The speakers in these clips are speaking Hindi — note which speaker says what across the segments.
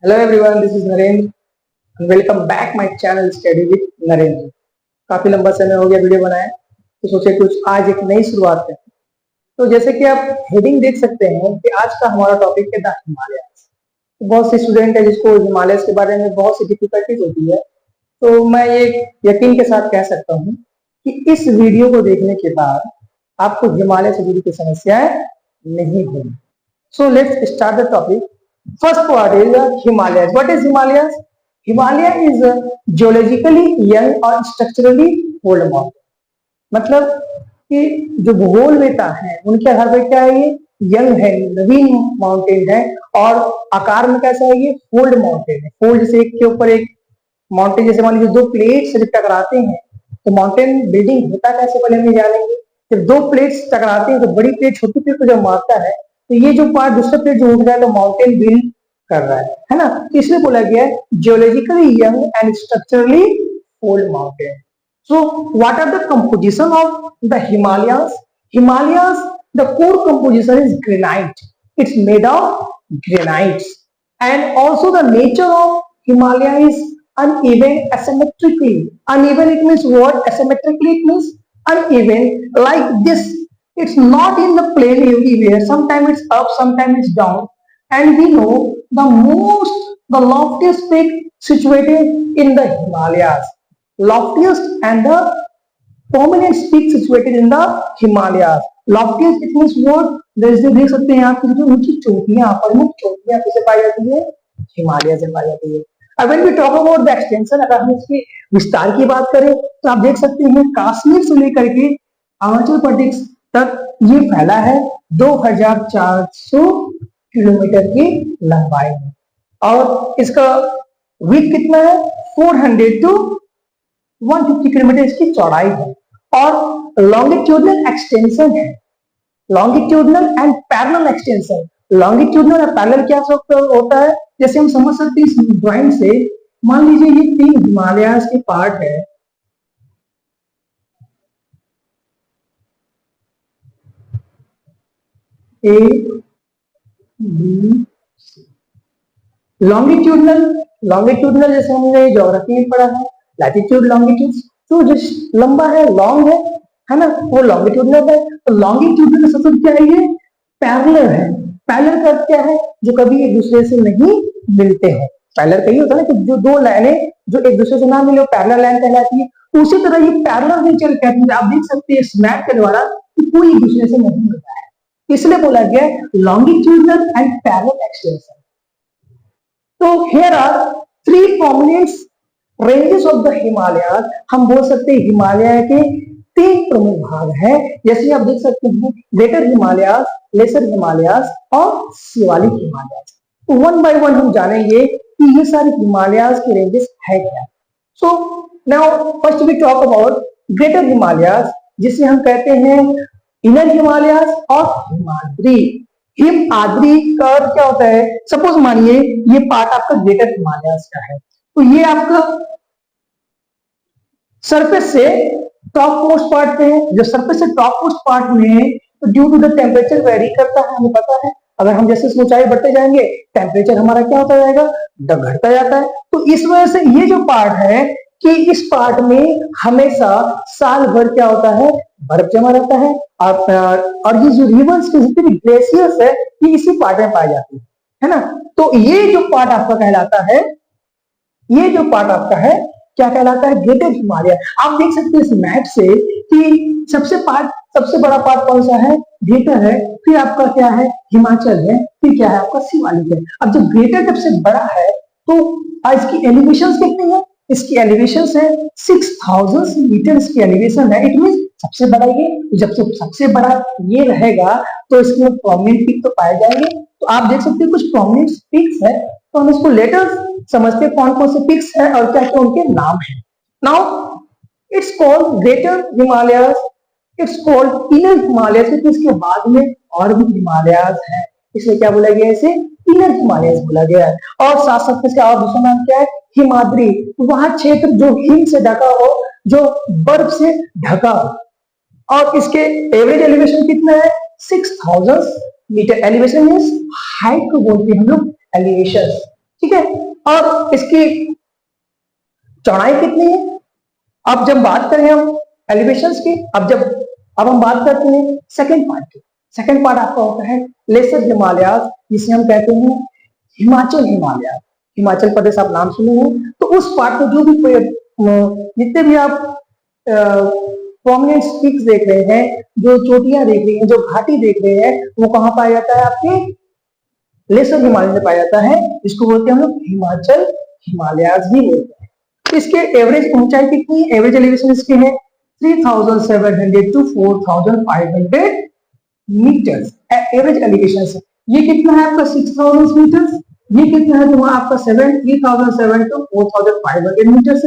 Speaker 1: Hello everyone, this is Narendra. Welcome back my channel study with Narendra. काफी लंबा समय हो गया वीडियो बनाए, तो सोचे कुछ आज एक नई शुरुआत करें। तो जैसे कि आप हेडिंग देख सकते हैं कि आज का हमारा टॉपिक है द हिमालयस। तो बहुत से स्टूडेंट है जिसको हिमालयस के बारे में बहुत सी डिफिकल्टीज होती है, तो मैं ये यकीन के साथ कह सकता हूँ कि इस वीडियो को देखने के बाद आपको हिमालय से जुड़ी कोई समस्याएं नहीं होगी। So let's start the topic. First part is Himalayas. What is Himalayas? Himalaya is a geologically young और structurally old mountain. मतलब कि जो भूगोलवेता है उनके आधार पर क्या है, ये यंग है, नवीन माउंटेन है और आकार में कैसा है, ये फोल्ड माउंटेन है। फोल्ड जैसे एक के ऊपर एक माउंटेन, जैसे मान लीजिए दो प्लेट्स जब टकराते हैं तो माउंटेन बिल्डिंग होता कैसे पहले हम जानेंगे। जब दो प्लेट्स टकराते हैं तो बड़ी प्लेट छोटी प्लेट को जब मारता है तो ये जो पार्ट दूसरा प्लेट जो उठ रहा है तो माउंटेन बिल्ड कर रहा है ना। तो इसलिए बोला गया है geologically young and structurally old mountain. So what are the composition of the Himalayas? Himalayas, the core composition is granite. It's made of granites and also the nature of Himalaya is uneven asymmetrically. Uneven, it means what? Asymmetrically, it means uneven, like this. It's not in the plane everywhere. Sometimes it's up, sometimes it's down. And we know the loftiest peak situated in the Himalayas. Loftiest and the prominent peak situated in the Himalayas. Loftiest, it means what? देख सकते हैं आप जो ऊंची चोटियां, प्रमुख चोटियां किसे पाई जाती है? हिमालय से पाई जाती है। अब when we talk about the extension, अगर हम इसके विस्तार की बात करें तो आप देख सकते हैं कश्मीर से लेकर के अरुणाचल प्रदेश तक ये फैला है 2400 किलोमीटर की लंबाई में और इसका विड्थ कितना है? 400 to 150 किलोमीटर इसकी चौड़ाई है और लॉन्गिट्यूडनल एक्सटेंशन है। Longitudinal and parallel extension. Longitudinal और पैरेलल क्या होता है? जैसे हम समझ सकते हैं इस ड्राइंग से, मान लीजिए ये तीन हिमालयास के पार्ट है, ए बी सी। लॉन्गिट्यूडनल जैसे हमने ज्योग्राफी में पढ़ा है, लैटिट्यूड लॉन्गिट्यूड, तो जो लंबा है लॉन्ग है ना, वो लॉन्गिट्यूडनल है। तो लॉन्गिट्यूडनल का मतलब क्या है? ये पैरेलल है। पैरेलल का क्या है? जो कभी एक दूसरे से नहीं मिलते हैं। पैरेलल का ये होता है ना कि जो दो लाइनें जो एक दूसरे से ना मिले वो पैरेलल लाइन कहलाती है। उसी तरह ये पैरेलल नेचर कहते हैं। आप देख सकते हैं इस मैप के द्वारा कि कोई एक दूसरे से नहीं मिलता है, इसलिए बोला गया लॉन्गिट्यूडनल एंड पैरेलल एक्सटेंशन। तो here are three prominent ranges of the Himalayas. हम बोल सकते हैं हिमालय के तीन प्रमुख भाग हैं, जैसे आप देख सकते हैं ग्रेटर हिमालयाज, लेसर हिमालयाज और शिवालिक हिमालयाज। तो वन बाय वन हम जानेंगे कि ये सारे हिमालयाज के रेंजेस है क्या। So now first we talk about greater Himalayas, जिसे हम कहते हैं इनर हिमालयाज और हिमाद्री। हिमाद्री का अर्थ क्या होता है? सपोज मानिए ये पार्ट आपका ग्रेटर हिमालयाज का है, तो ये आपका सरफेस से टॉप मोस्ट पार्ट पे है। जो सरफेस से टॉप मोस्ट पार्ट में है तो due to the temperature vary करता है, हमें पता है। अगर हम जैसे ऊंचाई बढ़ते जाएंगे टेम्परेचर हमारा क्या होता जाएगा? घटता जाता है। तो इस वजह से ये जो पार्ट है कि इस पार्ट में हमेशा साल भर क्या होता है? बर्फ जमा रहता है और ये जो रिवर्स के जितने भी ग्लेशियर्स है ये इसी पार्ट में पाई जाती है ना। तो ये जो पार्ट आपका कहलाता है, ये जो पार्ट आपका है क्या कहलाता है? ग्रेटर हिमालय। आप देख सकते हैं इस मैप से कि सबसे बड़ा पार्ट कौन सा है? ग्रेटर है, फिर आपका क्या है? हिमाचल है, फिर क्या है आपका? शिवालिक है। अब जब ग्रेटर सबसे बड़ा है तो इसकी एलिवेशन कितनी है? इसकी एलिवेशन है 6000 मीटर इसकी एलिवेशन है। इट मीन सबसे बड़ा ये, जब सबसे बड़ा ये रहेगा तो इसमें प्रोमिनेंट पीक तो पाए जाएंगे। तो आप देख सकते हैं कुछ प्रोमिनेंट पीक्स है, तो हम इसको लेटर समझते हैं कौन कौन से पिक्स है और क्या क्या उनके नाम है। Now it's called greater Himalayas, it's called inner Himalayas, क्योंकि इसके बाद में और भी हिमालयस है, इसलिए क्या बोला गया? इसे इनर हिमालयस बोला गया है। और साथ साथ इसका और दूसरा नाम क्या है? हिमाद्री। वहां क्षेत्र जो हिम से ढका हो, जो बर्फ से ढका हो। और इसके एवरेज एलिवेशन कितना है? 6000 मीटर। एलिवेशन मींस हाइट को बोलते हैं हम लोग एलिवेशन। ठीक है। और इसकी चौड़ाई कितनी है? अब जब बात करें हम एलिवेशंस की, अब हम बात करते हैं सेकंड पार्ट की। सेकंड पार्ट आपका होता है लेसर हिमालयाज, जिसे हम कहते हैं हिमाचल हिमालय। हिमाचल प्रदेश आप नाम सुने हैं, तो उस पार्ट में जो भी जितने भी आप प्रोमिनेंट पीक्स देख रहे हैं, जो चोटियां देख रहे हैं, जो घाटी देख रहे हैं, वो कहाँ पाया जाता है? आपके लेसर हिमालय में पाया जाता है। इसको बोलते हैं हम लोग हिमाचल हिमालयाज भी बोलते हैं। तो इसके एवरेज ऊंचाई कितनी? एवरेज एलिवेशन इसके है 3700 टू 4500 मीटर्स एवरेज एलिवेशन से। ये कितना है आपका 6000 मीटर्स, ये कितना है तुम्हारा आपका 3007 टू 4500 मीटर्स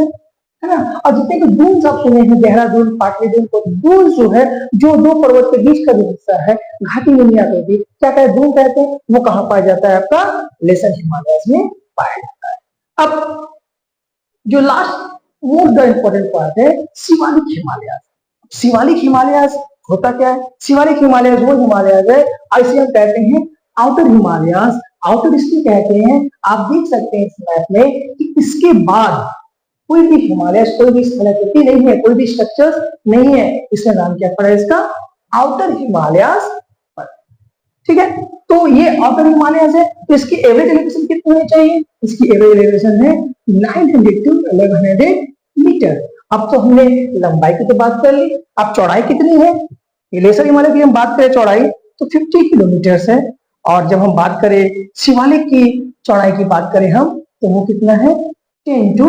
Speaker 1: है ना। और जितने भी दून्स आप सुने हैं, देहरादून, पाटलिपुत्र, तो दून जो है, जो दो पर्वत के बीच का जो हिस्सा है, घाटी में नहीं आती थी, क्या कहते हैं? दून कहते हैं। वो कहाँ पाया जाता है? आपका लेसर हिमालयाज में पाया जाता है। अब जो last most the important part है शिवालिक हिमालयाज। शिवालिक हिमालयाज होता क्या है? शिवालिक हिमालयाज वो हिमालयाज है, ऐसे हम कहते हैं आउटर हिमालयाज। आउटर इसलिए कहते हैं, आप देख सकते हैं इस मैप में कि इसके बाद कोई भी हिमालय, कोई भी स्थलाकृति नहीं है, कोई भी स्ट्रक्चर नहीं है। इसका नाम क्या पड़ा? इसका आउटर हिमालयाज। ठीक है, तो ये आउटर हिमालयाज है। तो इसकी एवरेज एलिवेशन कितनी होनी चाहिए? इसकी एवरेज एलिवेशन है 900 टू 1100 मीटर। अब तो हमने लंबाई की तो बात कर ली, अब चौड़ाई कितनी है? लेसर हिमालय की हम बात करें चौड़ाई तो 50 किलोमीटर है। और जब हम बात करें शिवालिक की चौड़ाई की बात करें हम, तो वो कितना है? 10 टू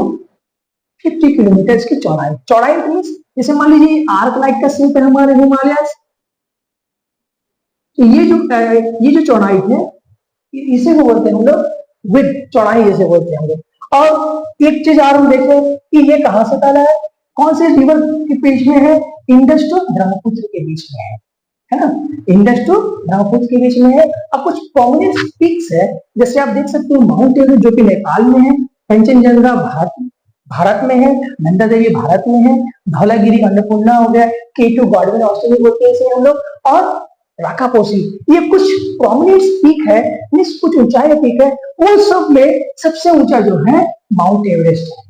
Speaker 1: 50 किलोमीटर की चौड़ाई। चौड़ाई मीन्स जैसे मान लीजिए आर्क लाइक का शेप है हमारे हिमालयाज, तो ये जो चौड़ाई है, इसे वो बोलते हैं हम लोग विड्थ, चौड़ाई जैसे बोलते हैं हम लोग। और एक चीज और हम देखें कि ये कहां से फैला है, कौन से रिवर के बीच में है? इंडस टू ब्रह्मपुत्र के बीच में है ना। इंडस टू ब्रह्मपुत्र के बीच में है। अब कुछ प्रोमिनेंट पीक्स है, जैसे आप देख सकते हो माउंट एवरेस्ट जो कि नेपाल में है, कंचनजंगा भारत में है, नंदा देवी भारत में है, धौलागिरी अन्नपूर्णा हो गया, K2 गॉडविन ऑस्ट्रेलिया बोलते हैं इसे हम लोग, और राकापोसी। ये कुछ प्रोमिनेंट पीक है, कुछ ऊंचाई पीक है। उन सब में सबसे ऊंचा जो है माउंट एवरेस्ट है।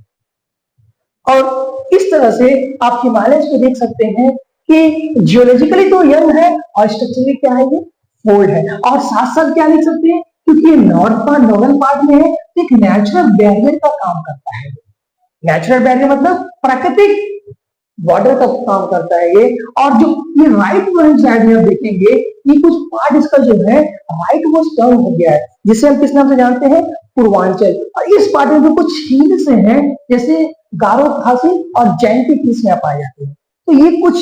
Speaker 1: और इस तरह से आप हिमालय को देख सकते हैं कि जियोलॉजिकली तो यंग है और स्ट्रक्चरली क्या है? ये फोल्ड है। और साथ साथ क्या लिख सकते हैं, क्योंकि ये नॉर्दर्न पार्ट में है, तो एक नेचुरल बैरियर का काम करता है। नेचुरल बैरियर मतलब प्राकृतिक बॉर्डर का काम करता है ये। और जो ये राइट वर्ड साइड में आप देखेंगे, ये कुछ पार्ट इसका जो है राइट वो टर्न हो गया है, जिसे हम किस नाम से जानते हैं? पूर्वांचल। और इस पार्ट में जो कुछ हिल से हैं, जैसे गारो खासी और जैन के पीस में पाए जाते हैं। तो ये कुछ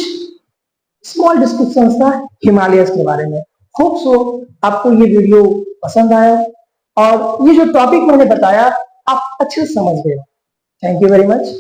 Speaker 1: स्मॉल डिस्क्रिप्शन था हिमालयस के बारे में। होप सो आपको ये वीडियो पसंद आया और ये जो टॉपिक मैंने बताया आप अच्छे से समझ गए। Thank you very much.